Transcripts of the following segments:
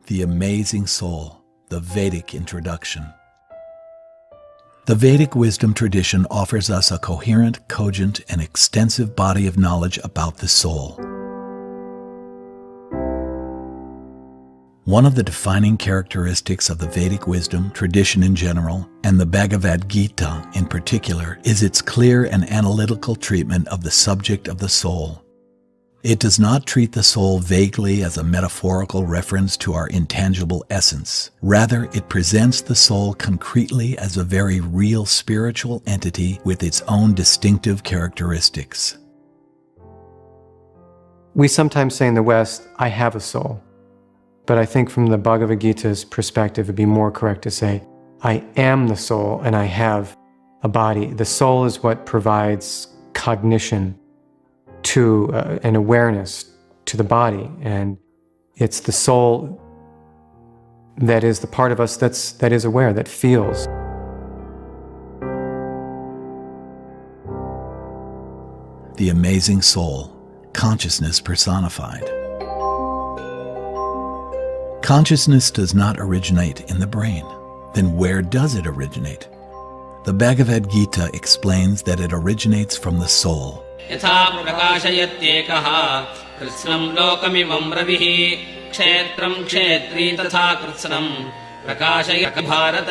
The Amazing Soul, the Vedic Introduction. The Vedic wisdom tradition offers us a coherent, cogent, and extensive body of knowledge about the soul. One of the defining characteristics of the Vedic wisdom tradition in general, and the Bhagavad Gita in particular, is its clear and analytical treatment of the subject of the soul. It does not treat the soul vaguely as a metaphorical reference to our intangible essence. Rather, it presents the soul concretely as a very real spiritual entity with its own distinctive characteristics. We sometimes say in the West, I have a soul. But I think from the Bhagavad Gita's perspective, it'd be more correct to say, I am the soul and I have a body. The soul is what provides cognition to an awareness to the body, and it's the soul that is the part of us that is aware, that feels. The Amazing Soul, consciousness personified. Consciousness does not originate in the brain. Then where does it originate? The Bhagavad Gita explains that it originates from the soul. यथा प्रकाशयत्येकः कृत्स्नं लोकमिमं रविः क्षेत्रं क्षेत्री तथा कृत्स्नं प्रकाशयति Bharat.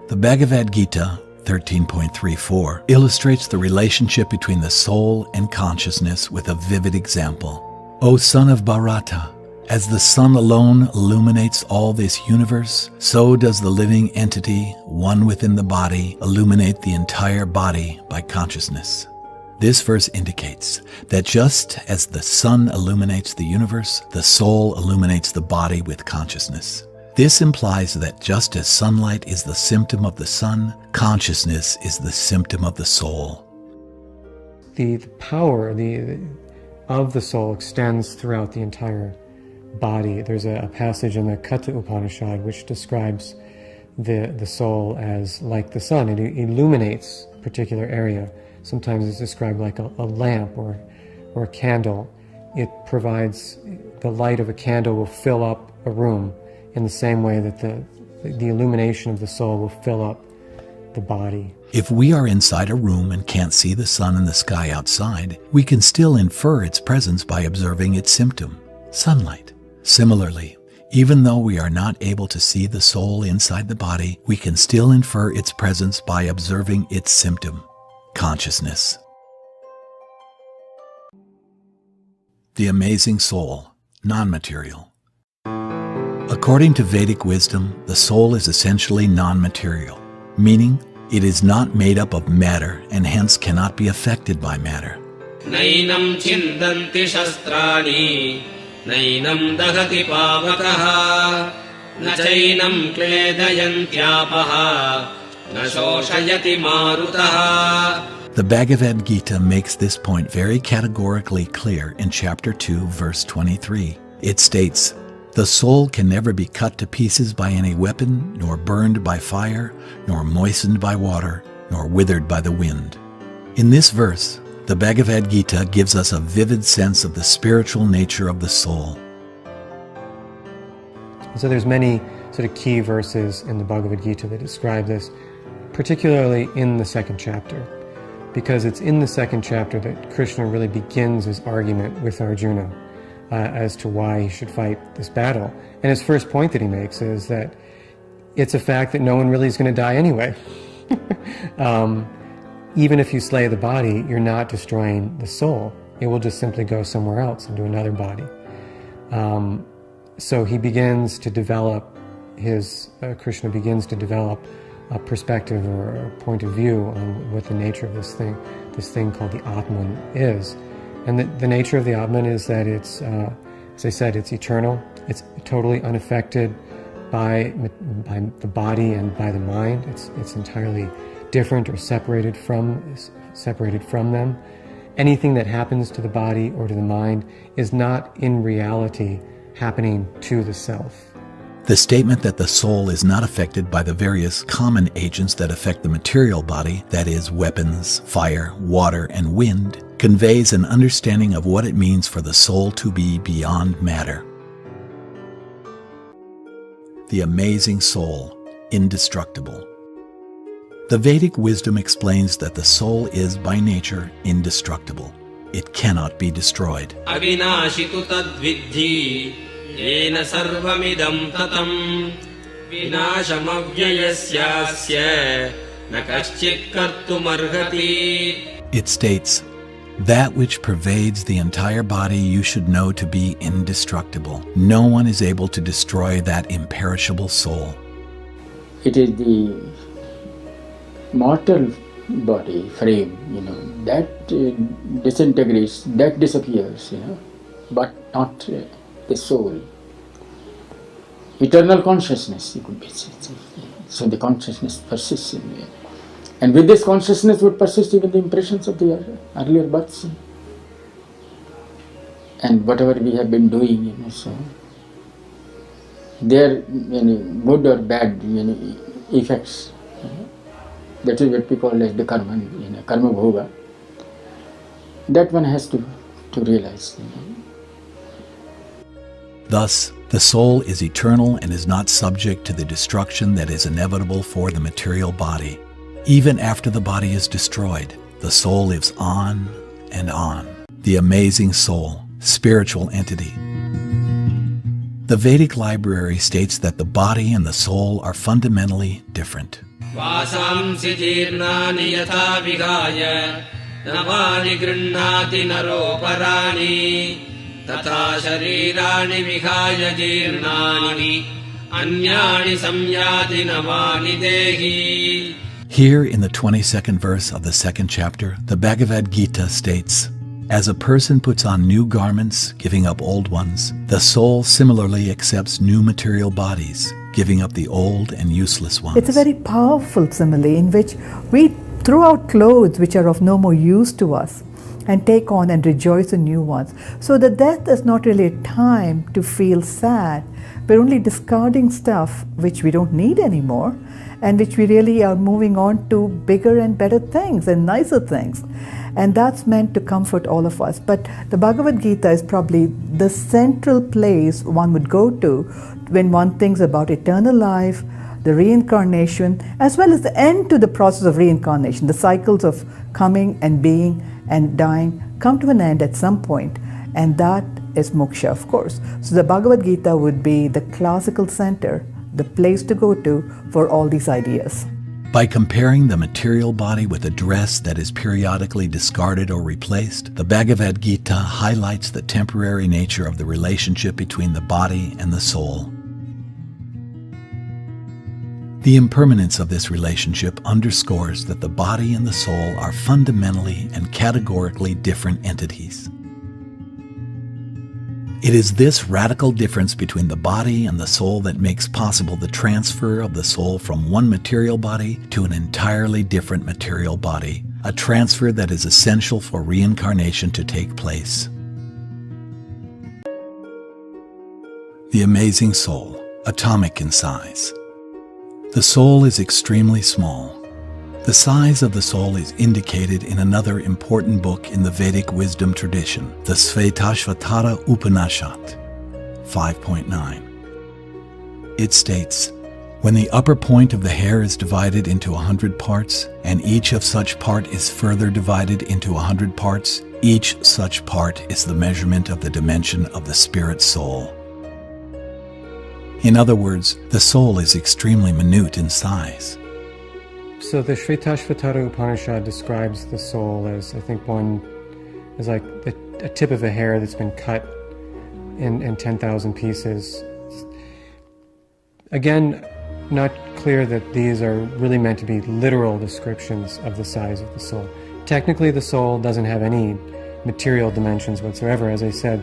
The Bhagavad Gita 13.34 illustrates the relationship between the soul and consciousness with a vivid example. O son of Bharata, as the sun alone illuminates all this universe, so does the living entity, one within the body, illuminate the entire body by consciousness. This verse indicates that just as the sun illuminates the universe, the soul illuminates the body with consciousness. This implies that just as sunlight is the symptom of the sun, consciousness is the symptom of the soul. The power of the soul extends throughout the entire body. There's a passage in the Katha Upanishad which describes the soul as like the sun. It illuminates a particular area. Sometimes it's described like a lamp or a candle. It provides, the light of a candle will fill up a room in the same way that the illumination of the soul will fill up the body. If we are inside a room and can't see the sun in the sky outside, we can still infer its presence by observing its symptom, sunlight. Similarly, even though we are not able to see the soul inside the body, we can still infer its presence by observing its symptom, consciousness. The Amazing Soul, non-material. According to Vedic wisdom, the soul is essentially non-material, meaning it is not made up of matter and hence cannot be affected by matter. नैनं छिन्दन्ति शस्त्राणि नैनं दहति पावकः न चैनं क्लेदयन्त्यापः न शोषयति मारुतः. The Bhagavad Gita makes this point very categorically clear in chapter 2, verse 23. It states, "The soul can never be cut to pieces by any weapon, nor burned by fire, nor moistened by water, nor withered by the wind." In this verse, the Bhagavad Gita gives us a vivid sense of the spiritual nature of the soul. So there's many sort of key verses in the Bhagavad Gita that describe this, particularly in the second chapter, because it's in the second chapter that Krishna really begins his argument with Arjuna as to why he should fight this battle. And his first point that he makes is that it's a fact that no one really is going to die anyway. Even if you slay the body, you're not destroying the soul. It will just simply go somewhere else into another body. So he begins to develop Krishna begins to develop a perspective or a point of view on what the nature of this thing called the Atman is. And the nature of the Atman is that it's, as I said, it's eternal. It's totally unaffected by the body and by the mind. It's entirely different or separated from them. Anything that happens to the body or to the mind is not in reality happening to the self. The statement that the soul is not affected by the various common agents that affect the material body, that is, weapons, fire, water, and wind, conveys an understanding of what it means for the soul to be beyond matter. the amazing soul, indestructible. The Vedic wisdom explains that the soul is by nature indestructible. It cannot be destroyed. Avinashitu tadvidhi yena sarvamidam tatam vinashamavyayasyasya na kaschit kartumarhati. It states, that which pervades the entire body you should know to be indestructible. No one is able to destroy that imperishable soul. It is the mortal body frame, that disintegrates, that disappears, but not the soul. Eternal consciousness, you could say. So the consciousness persists in there. And with this consciousness would persist even the impressions of the earlier births. And whatever we have been doing, so their good or bad effects. That is what we call as the karma, karma bhoga. That one has to realize. Thus, the soul is eternal and is not subject to the destruction that is inevitable for the material body. Even after the body is destroyed, the soul lives on and on. The amazing soul, spiritual entity. The Vedic library states that the body and the soul are fundamentally different. Vasamsi jirnani yatha vigaya navani grinnati naroparani tata sharirani vihaya jirnani anyani samyati navani dehi. Here in the 22nd verse of the 2nd chapter, the Bhagavad Gita states, as a person puts on new garments, giving up old ones, the soul similarly accepts new material bodies, giving up the old and useless ones. It's a very powerful simile in which we throw out clothes which are of no more use to us and take on and rejoice in new ones. So the death is not really a time to feel sad. We're only discarding stuff which we don't need anymore and which we really are moving on to bigger and better things and nicer things. And that's meant to comfort all of us. But the Bhagavad Gita is probably the central place one would go to when one thinks about eternal life, the reincarnation, as well as the end to the process of reincarnation. The cycles of coming and being and dying come to an end at some point, and that is moksha, of course. So the Bhagavad Gita would be the classical center, the place to go to for all these ideas. By comparing the material body with a dress that is periodically discarded or replaced, the Bhagavad Gita highlights the temporary nature of the relationship between the body and the soul. The impermanence of this relationship underscores that the body and the soul are fundamentally and categorically different entities. It is this radical difference between the body and the soul that makes possible the transfer of the soul from one material body to an entirely different material body, a transfer that is essential for reincarnation to take place. The amazing soul, atomic in size. The soul is extremely small. The size of the soul is indicated in another important book in the Vedic wisdom tradition, the Svetasvatara Upanishad 5.9. It states, when the upper point of the hair is divided into 100 parts, and each of such part is further divided into 100 parts, each such part is the measurement of the dimension of the spirit soul. In other words, the soul is extremely minute in size. So the Shvetashvatara Upanishad describes the soul as, I think, one is like a tip of a hair that's been cut in 10,000 pieces. Again, not clear that these are really meant to be literal descriptions of the size of the soul. Technically, the soul doesn't have any material dimensions whatsoever. As I said,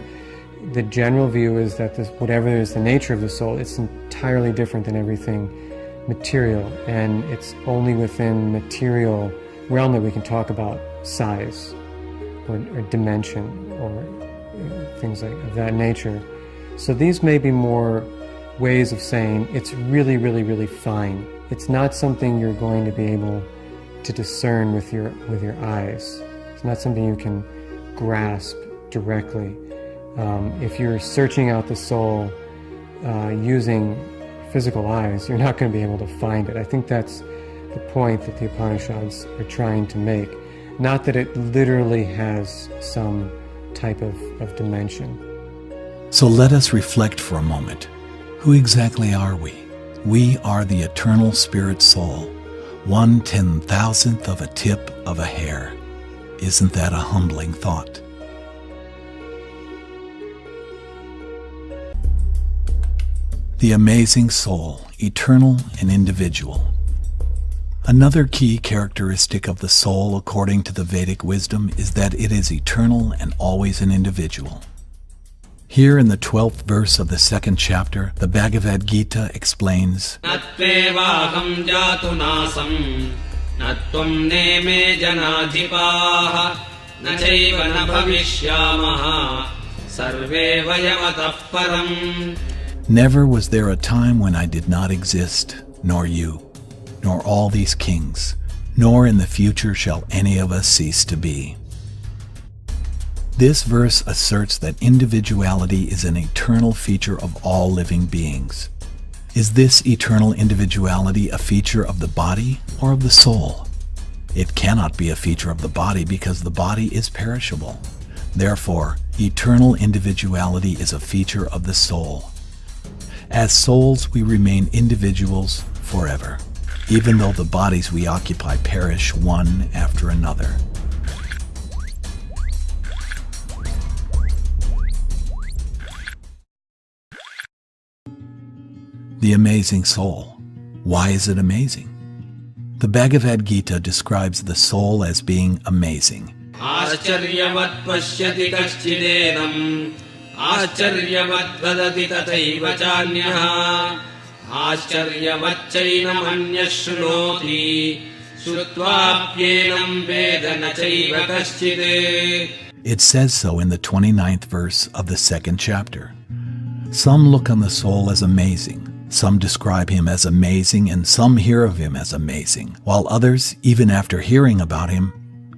the general view is that whatever is the nature of the soul, it's entirely different than everything material, and it's only within material realm that we can talk about size or dimension or things of that nature. So these may be more ways of saying it's really, really, really fine. It's not something you're going to be able to discern with your eyes. It's not something you can grasp directly. If you're searching out the soul using physical eyes, you're not going to be able to find it. I think that's the point that the Upanishads are trying to make. Not that it literally has some type of dimension. So let us reflect for a moment. Who exactly are we? We are the eternal spirit soul, 1/10,000th of a tip of a hair. Isn't that a humbling thought? The amazing soul, eternal and individual. Another key characteristic of the soul, according to the Vedic wisdom, is that it is eternal and always an individual. Here in the 12th verse of the 2nd chapter, the Bhagavad Gita explains, Natvevaham jatu nasam, natvam neme janadhipaha, nachaiva na bhavishyamaha, sarve vayamatah param. Never was there a time when I did not exist, nor you, nor all these kings, nor in the future shall any of us cease to be. This verse asserts that individuality is an eternal feature of all living beings. Is this eternal individuality a feature of the body or of the soul? It cannot be a feature of the body because the body is perishable. Therefore, eternal individuality is a feature of the soul. As souls, we remain individuals forever, even though the bodies we occupy perish one after another. The amazing soul. Why is it amazing? The Bhagavad Gita describes the soul as being amazing. Ascharyavat pashyati kaschidedam, ascharyavat vadati tathaiva chanyaha, ascharyavat chainam anyashrunoti, shrutvaapyenam veda na chaiva kaschide. It says so in the 29th verse of the 2nd chapter. Some look on the soul as amazing. Some describe him as amazing, and some hear of him as amazing, while others, even after hearing about him,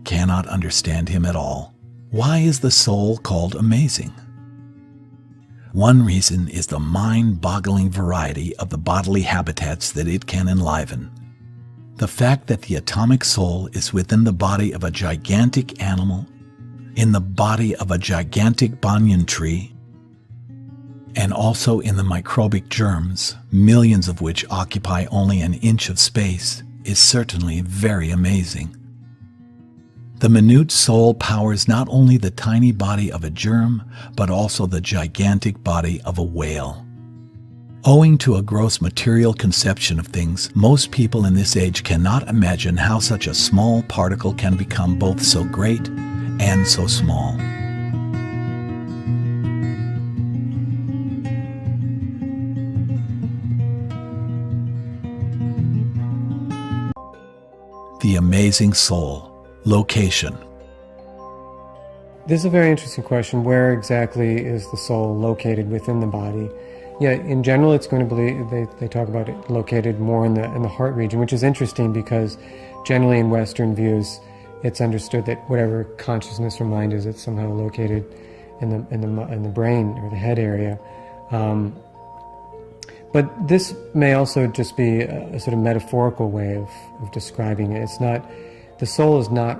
cannot understand him at all. Why is the soul called amazing? One reason is the mind-boggling variety of the bodily habitats that it can enliven. The fact that the atomic soul is within the body of a gigantic animal, in the body of a gigantic banyan tree, and also in the microbic germs, millions of which occupy only an inch of space, is certainly very amazing. The minute soul powers not only the tiny body of a germ, but also the gigantic body of a whale. Owing to a gross material conception of things, most people in this age cannot imagine how such a small particle can become both so great and so small. The amazing soul. Location. This is a very interesting question. Where exactly is the soul located within the body? Yeah, in general, it's going to be, they talk about it located more in the heart region, which is interesting because generally in Western views, it's understood that whatever consciousness or mind is, it's somehow located in the brain or the head area. But this may also just be a sort of metaphorical way of describing it. It's not, the soul is not,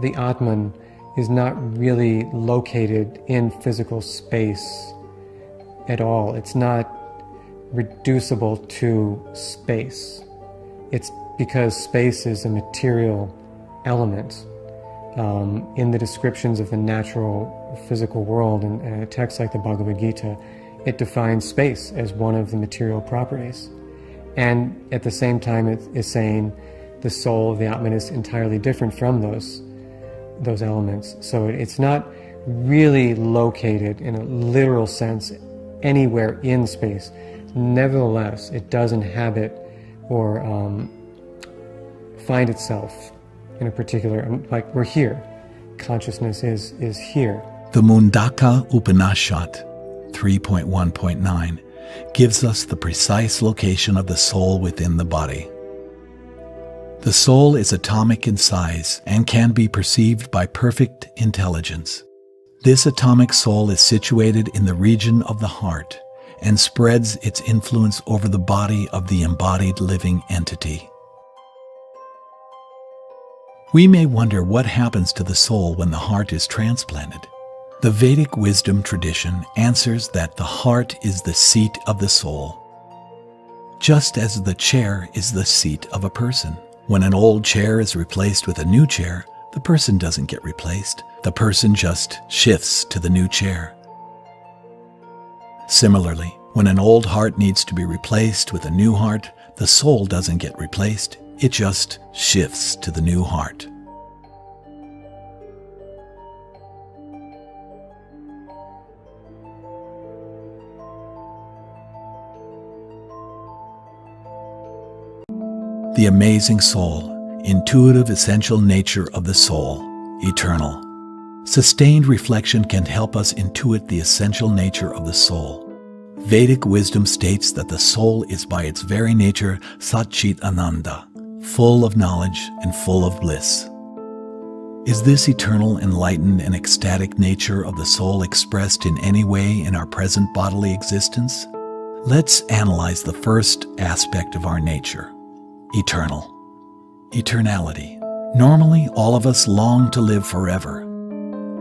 the Atman is not really located in physical space at all. It's not reducible to space. It's because space is a material element. In the descriptions of the natural physical world, in a text like the Bhagavad Gita, it defines space as one of the material properties. And at the same time, it is saying the soul of the Atman is entirely different from those elements. So it's not really located in a literal sense anywhere in space. Nevertheless, it does inhabit or find itself in a particular, like we're here. Consciousness is here. The Mundaka Upanishad 3.1.9 gives us the precise location of the soul within the body. The soul is atomic in size and can be perceived by perfect intelligence. This atomic soul is situated in the region of the heart and spreads its influence over the body of the embodied living entity. We may wonder what happens to the soul when the heart is transplanted. The Vedic wisdom tradition answers that the heart is the seat of the soul, just as the chair is the seat of a person. When an old chair is replaced with a new chair, the person doesn't get replaced. The person just shifts to the new chair. Similarly, when an old heart needs to be replaced with a new heart, the soul doesn't get replaced. It just shifts to the new heart. The amazing soul, intuitive essential nature of the soul, eternal. Sustained reflection can help us intuit the essential nature of the soul. Vedic wisdom states that the soul is by its very nature Satchit Ananda, full of knowledge and full of bliss. Is this eternal, enlightened, and ecstatic nature of the soul expressed in any way in our present bodily existence? Let's analyze the first aspect of our nature. Eternal. Eternality. Normally, all of us long to live forever.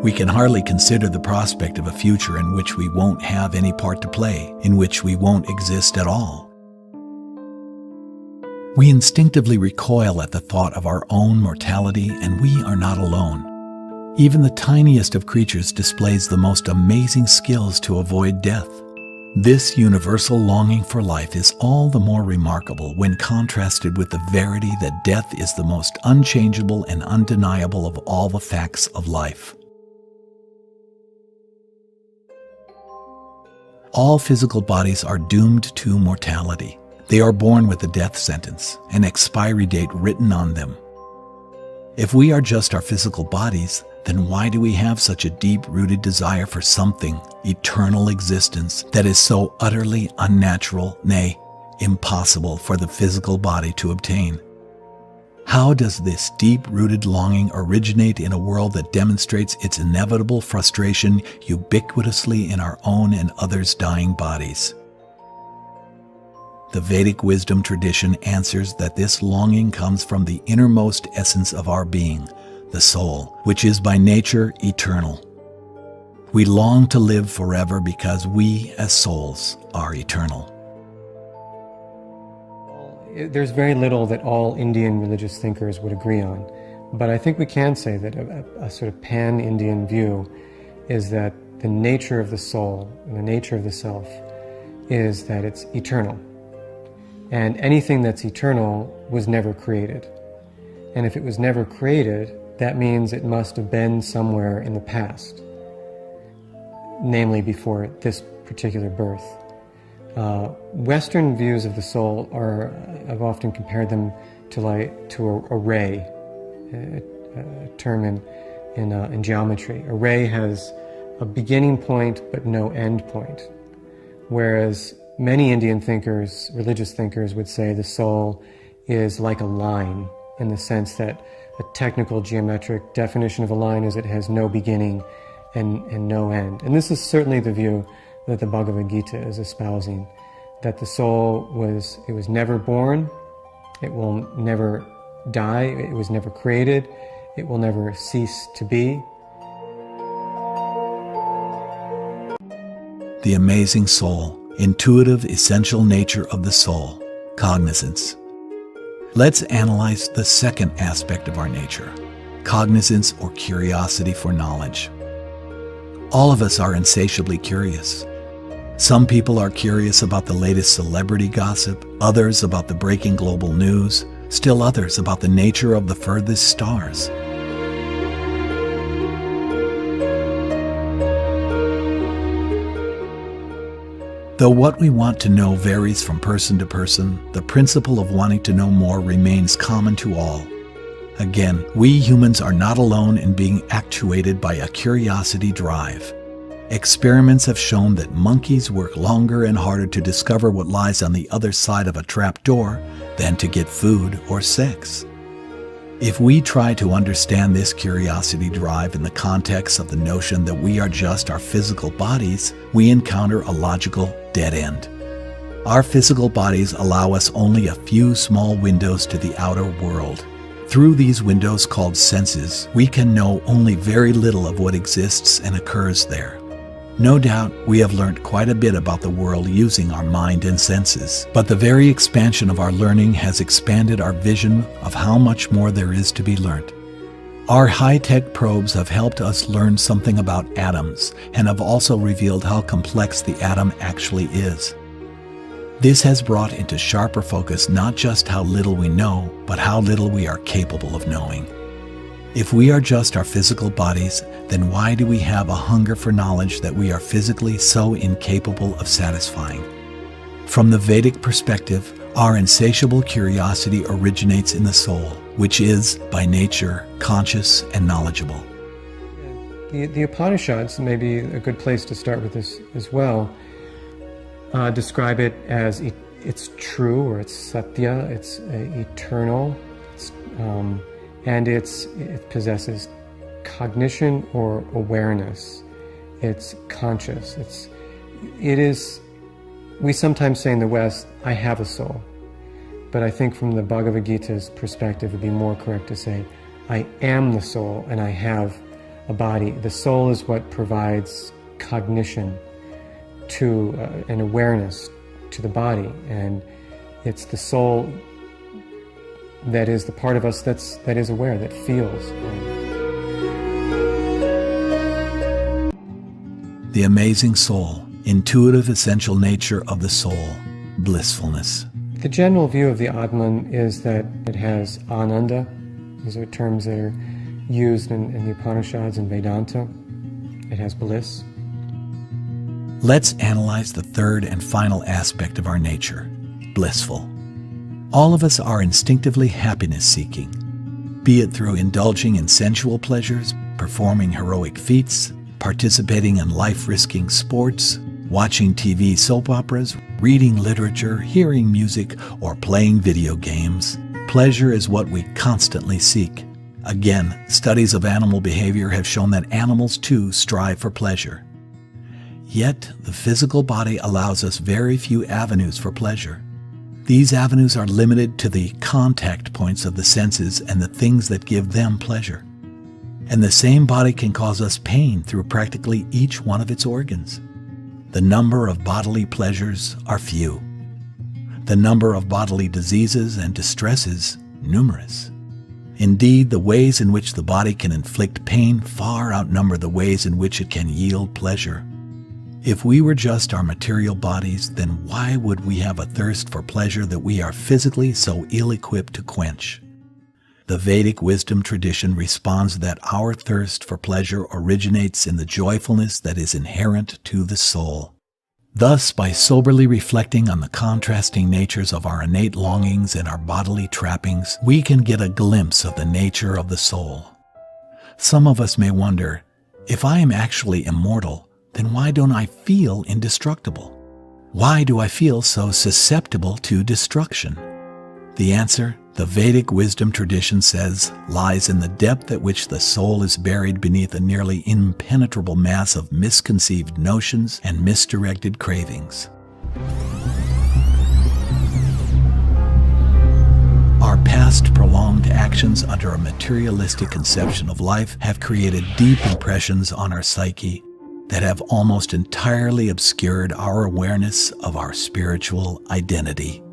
We can hardly consider the prospect of a future in which we won't have any part to play, in which we won't exist at all. We instinctively recoil at the thought of our own mortality, and we are not alone. Even the tiniest of creatures displays the most amazing skills to avoid death. This universal longing for life is all the more remarkable when contrasted with the verity that death is the most unchangeable and undeniable of all the facts of life. All physical bodies are doomed to mortality. They are born with a death sentence, an expiry date written on them. If we are just our physical bodies, then why do we have such a deep-rooted desire for something, eternal existence, that is so utterly unnatural, nay, impossible for the physical body to obtain? How does this deep-rooted longing originate in a world that demonstrates its inevitable frustration ubiquitously in our own and others' dying bodies? The Vedic wisdom tradition answers that this longing comes from the innermost essence of our being, the soul, which is by nature eternal. We long to live forever because we, as souls, are eternal. There's very little that all Indian religious thinkers would agree on, but I think we can say that a sort of pan-Indian view is that the nature of the soul and the nature of the self is that it's eternal. And anything that's eternal was never created. And if it was never created, that means it must have been somewhere in the past, namely before this particular birth. Western views of the soul are, I've often compared them to a ray, a term in geometry. A ray has a beginning point but no end point, whereas many Indian thinkers, religious thinkers, would say the soul is like a line, in the sense that a technical geometric definition of a line is it has no beginning and no end. And this is certainly the view that the Bhagavad Gita is espousing, that the soul was never born, it will never die, it was never created, it will never cease to be. The amazing soul, intuitive essential nature of the soul, cognizance. Let's analyze the second aspect of our nature, cognizance or curiosity for knowledge. All of us are insatiably curious. Some people are curious about the latest celebrity gossip, others about the breaking global news, still others about the nature of the furthest stars. Though what we want to know varies from person to person, the principle of wanting to know more remains common to all. Again, we humans are not alone in being actuated by a curiosity drive. Experiments have shown that monkeys work longer and harder to discover what lies on the other side of a trap door than to get food or sex. If we try to understand this curiosity drive in the context of the notion that we are just our physical bodies, we encounter a logical dead end. Our physical bodies allow us only a few small windows to the outer world. Through these windows called senses, we can know only very little of what exists and occurs there. No doubt, we have learned quite a bit about the world using our mind and senses, but the very expansion of our learning has expanded our vision of how much more there is to be learned. Our high-tech probes have helped us learn something about atoms and have also revealed how complex the atom actually is. This has brought into sharper focus not just how little we know, but how little we are capable of knowing. If we are just our physical bodies, then why do we have a hunger for knowledge that we are physically so incapable of satisfying? From the Vedic perspective, our insatiable curiosity originates in the soul, which is, by nature, conscious and knowledgeable. The Upanishads, may be a good place to start with this as well, describe it as it's true, or it's satya, it's eternal, and it possesses cognition or awareness. It's conscious. It is. We sometimes say in the West, "I have a soul," but I think from the Bhagavad Gita's perspective, it'd be more correct to say, "I am the soul, and I have a body." The soul is what provides cognition to an awareness to the body, and it's the soul that is the part of us that is aware, that feels. The amazing soul, intuitive essential nature of the soul, blissfulness. The general view of the Atman is that it has ananda. These are terms that are used in the Upanishads and Vedanta. It has bliss. Let's analyze the third and final aspect of our nature, blissful. All of us are instinctively happiness-seeking, be it through indulging in sensual pleasures, performing heroic feats, participating in life-risking sports, watching TV soap operas, reading literature, hearing music, or playing video games. Pleasure is what we constantly seek. Again, studies of animal behavior have shown that animals too strive for pleasure. Yet, the physical body allows us very few avenues for pleasure. These avenues are limited to the contact points of the senses and the things that give them pleasure. And the same body can cause us pain through practically each one of its organs. The number of bodily pleasures are few. The number of bodily diseases and distresses, numerous. Indeed, the ways in which the body can inflict pain far outnumber the ways in which it can yield pleasure. If we were just our material bodies, then why would we have a thirst for pleasure that we are physically so ill-equipped to quench? The Vedic wisdom tradition responds that our thirst for pleasure originates in the joyfulness that is inherent to the soul. Thus, by soberly reflecting on the contrasting natures of our innate longings and our bodily trappings, we can get a glimpse of the nature of the soul. Some of us may wonder, if I am actually immortal, then why don't I feel indestructible? Why do I feel so susceptible to destruction? The answer, the Vedic wisdom tradition says, lies in the depth at which the soul is buried beneath a nearly impenetrable mass of misconceived notions and misdirected cravings. Our past prolonged actions under a materialistic conception of life have created deep impressions on our psyche that have almost entirely obscured our awareness of our spiritual identity.